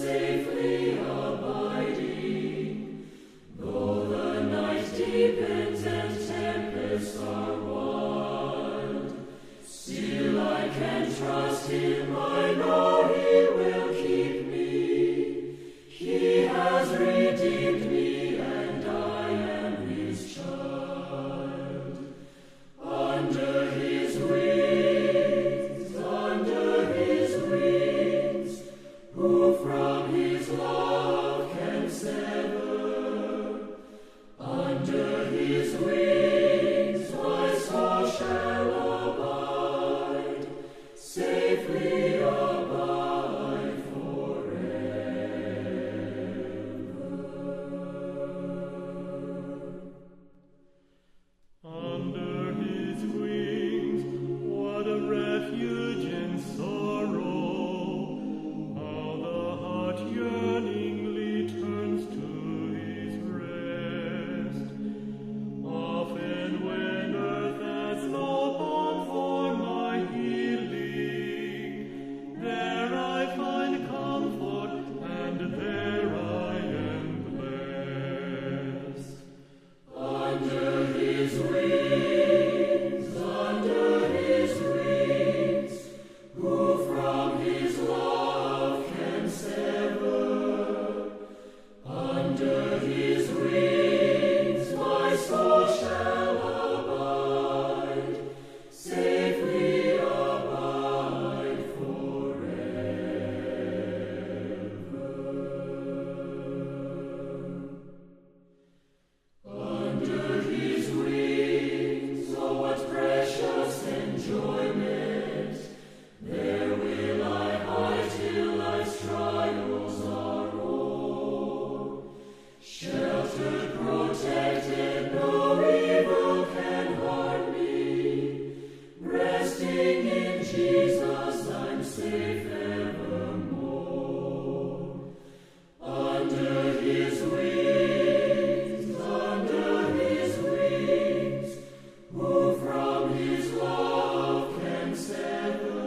safely abiding. Though the night deepens and tempests are wild, still I can trust him, I know he will keep me. He has redeemed me, and I am his child. Under his wings, who from his love can sever? Under his wings my soul shall abide, safely abide forever. Under his wings, what a refuge in sorrow, how the heart yearningly turns to his rest. Often when earth has no balm for my healing, there I find comfort, and there I am blessed. Under his wings, who from his love can sever? Under his wings my soul shall abide, safely abide forever. Under his wings, oh what precious enjoyment! There will I hide till life's trials are o'er. Sheltered, protected, no evil can harm me. Resting in Jesus, I'm safe evermore. Under his wings, who from his love can sever?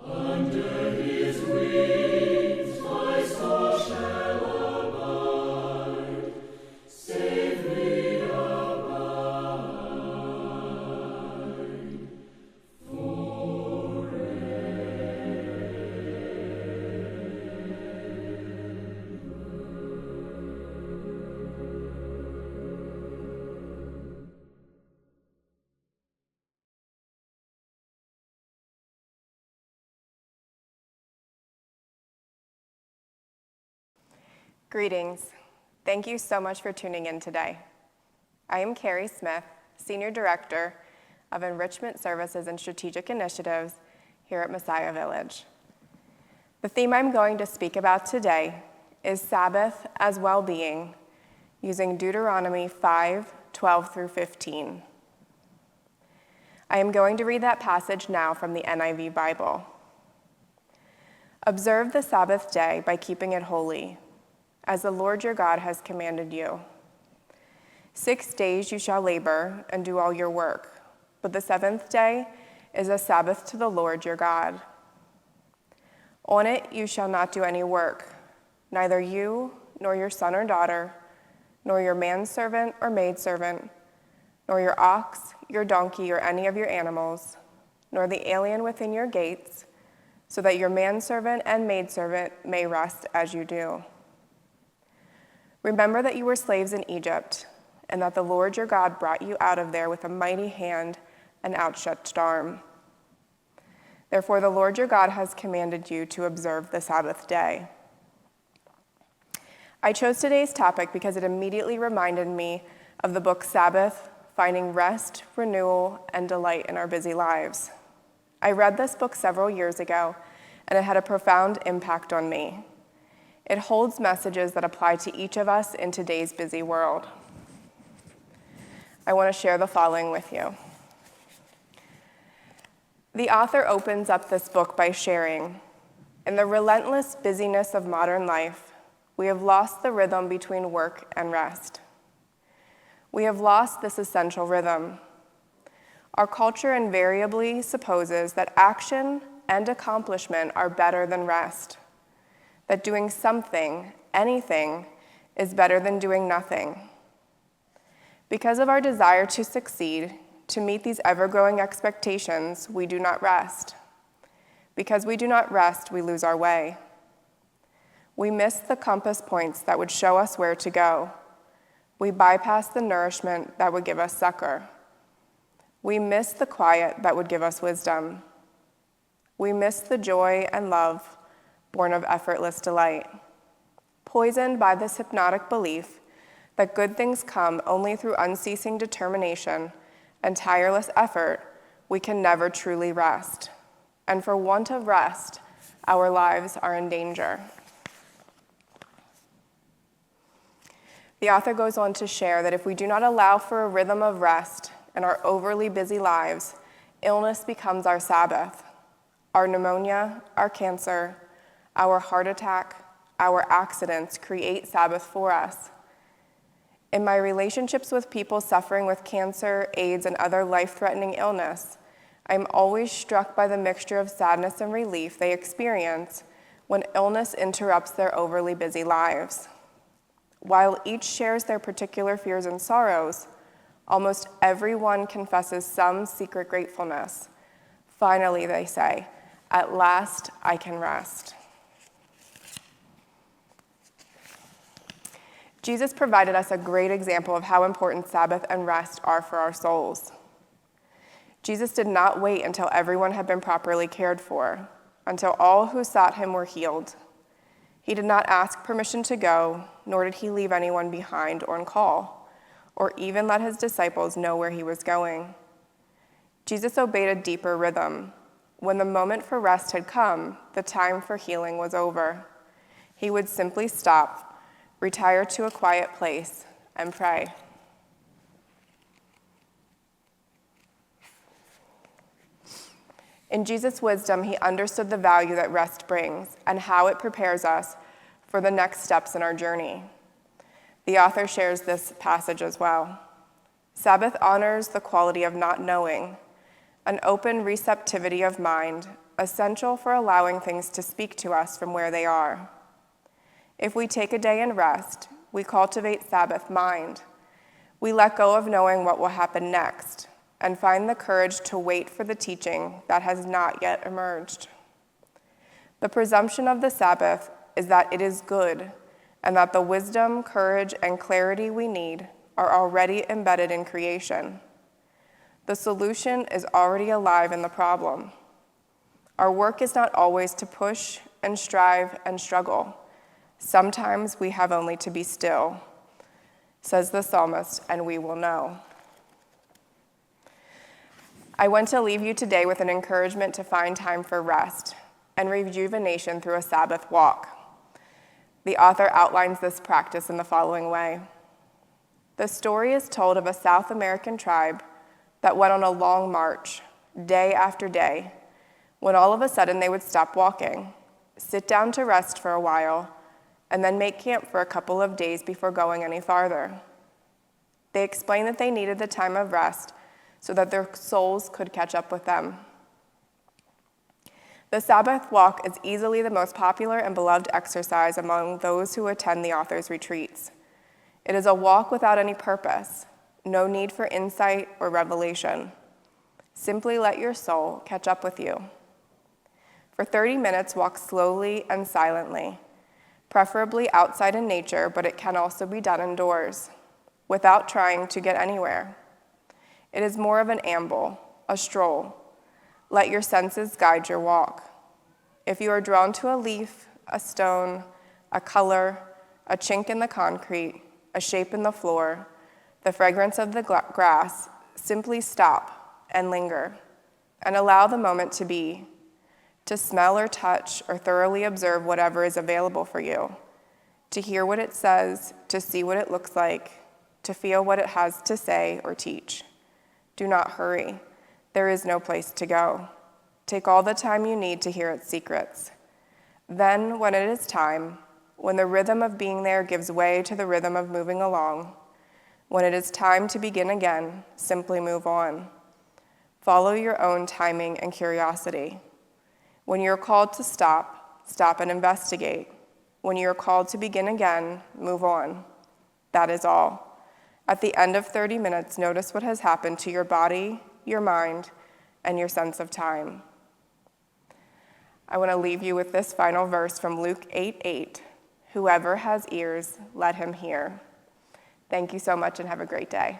Under his wings my soul shall abide, safely abide forever. Greetings. Thank you so much for tuning in today. I am Keri Smith, Senior Director of Enrichment Services and Strategic Initiatives here at Messiah Village. The theme I'm going to speak about today is Sabbath as well-being, using Deuteronomy 5:12 through 15. I am going to read that passage now from the NIV Bible. Observe the Sabbath day by keeping it holy, as the Lord your God has commanded you. 6 days you shall labor and do all your work, but the seventh day is a Sabbath to the Lord your God. On it you shall not do any work, neither you, nor your son or daughter, nor your manservant or maidservant, nor your ox, your donkey, or any of your animals, nor the alien within your gates, so that your manservant and maidservant may rest as you do. Remember that you were slaves in Egypt, and that the Lord your God brought you out of there with a mighty hand and outstretched arm. Therefore the Lord your God has commanded you to observe the Sabbath day. I chose today's topic because it immediately reminded me of the book Sabbath, Finding Rest, Renewal, and Delight in Our Busy Lives. I read this book several years ago, and it had a profound impact on me. It holds messages that apply to each of us in today's busy world. I want to share the following with you. The author opens up this book by sharing, in the relentless busyness of modern life, we have lost the rhythm between work and rest. We have lost this essential rhythm. Our culture invariably supposes that action and accomplishment are better than rest. that doing something, anything, is better than doing nothing. Because of our desire to succeed, to meet these ever-growing expectations, we do not rest. Because we do not rest, we lose our way. We miss the compass points that would show us where to go. We bypass the nourishment that would give us succor. We miss the quiet that would give us wisdom. We miss the joy and love born of effortless delight. Poisoned by this hypnotic belief that good things come only through unceasing determination and tireless effort, we can never truly rest. And for want of rest, our lives are in danger. The author goes on to share that if we do not allow for a rhythm of rest in our overly busy lives, illness becomes our Sabbath. Our pneumonia, our cancer, our heart attack, our accidents create Sabbath for us. In my relationships with people suffering with cancer, AIDS, and other life-threatening illness, I'm always struck by the mixture of sadness and relief they experience when illness interrupts their overly busy lives. While each shares their particular fears and sorrows, almost everyone confesses some secret gratefulness. Finally, they say, "At last I can rest." Jesus provided us a great example of how important Sabbath and rest are for our souls. Jesus did not wait until everyone had been properly cared for, until all who sought him were healed. He did not ask permission to go, nor did he leave anyone behind or on call, or even let his disciples know where he was going. Jesus obeyed a deeper rhythm. When the moment for rest had come, the time for healing was over. He would simply stop, retire to a quiet place, and pray. In Jesus' wisdom, he understood the value that rest brings and how it prepares us for the next steps in our journey. The author shares this passage as well. Sabbath honors the quality of not knowing, an open receptivity of mind, essential for allowing things to speak to us from where they are. If we take a day and rest, we cultivate Sabbath mind. We let go of knowing what will happen next and find the courage to wait for the teaching that has not yet emerged. The presumption of the Sabbath is that it is good and that the wisdom, courage, and clarity we need are already embedded in creation. The solution is already alive in the problem. Our work is not always to push and strive and struggle. Sometimes we have only to be still, says the psalmist, and we will know. I want to leave you today with an encouragement to find time for rest and rejuvenation through a Sabbath walk. The author outlines this practice in the following way. The story is told of a South American tribe that went on a long march, day after day, when all of a sudden they would stop walking, sit down to rest for a while, and then make camp for a couple of days before going any farther. They explained that they needed the time of rest so that their souls could catch up with them. The Sabbath walk is easily the most popular and beloved exercise among those who attend the author's retreats. It is a walk without any purpose, no need for insight or revelation. Simply let your soul catch up with you. For 30 minutes, walk slowly and silently, preferably outside in nature, but it can also be done indoors, without trying to get anywhere. It is more of an amble, a stroll. Let your senses guide your walk. If you are drawn to a leaf, a stone, a color, a chink in the concrete, a shape in the floor, the fragrance of the grass, simply stop and linger and allow the moment to be, to smell or touch or thoroughly observe whatever is available for you, to hear what it says, to see what it looks like, to feel what it has to say or teach. Do not hurry. There is no place to go. Take all the time you need to hear its secrets. Then, when it is time, when the rhythm of being there gives way to the rhythm of moving along, when it is time to begin again, simply move on. Follow your own timing and curiosity. When you're called to stop, stop and investigate. When you are called to begin again, move on. That is all. At the end of 30 minutes, notice what has happened to your body, your mind, and your sense of time. I want to leave you with this final verse from Luke 8:8. Whoever has ears, let him hear. Thank you so much and have a great day.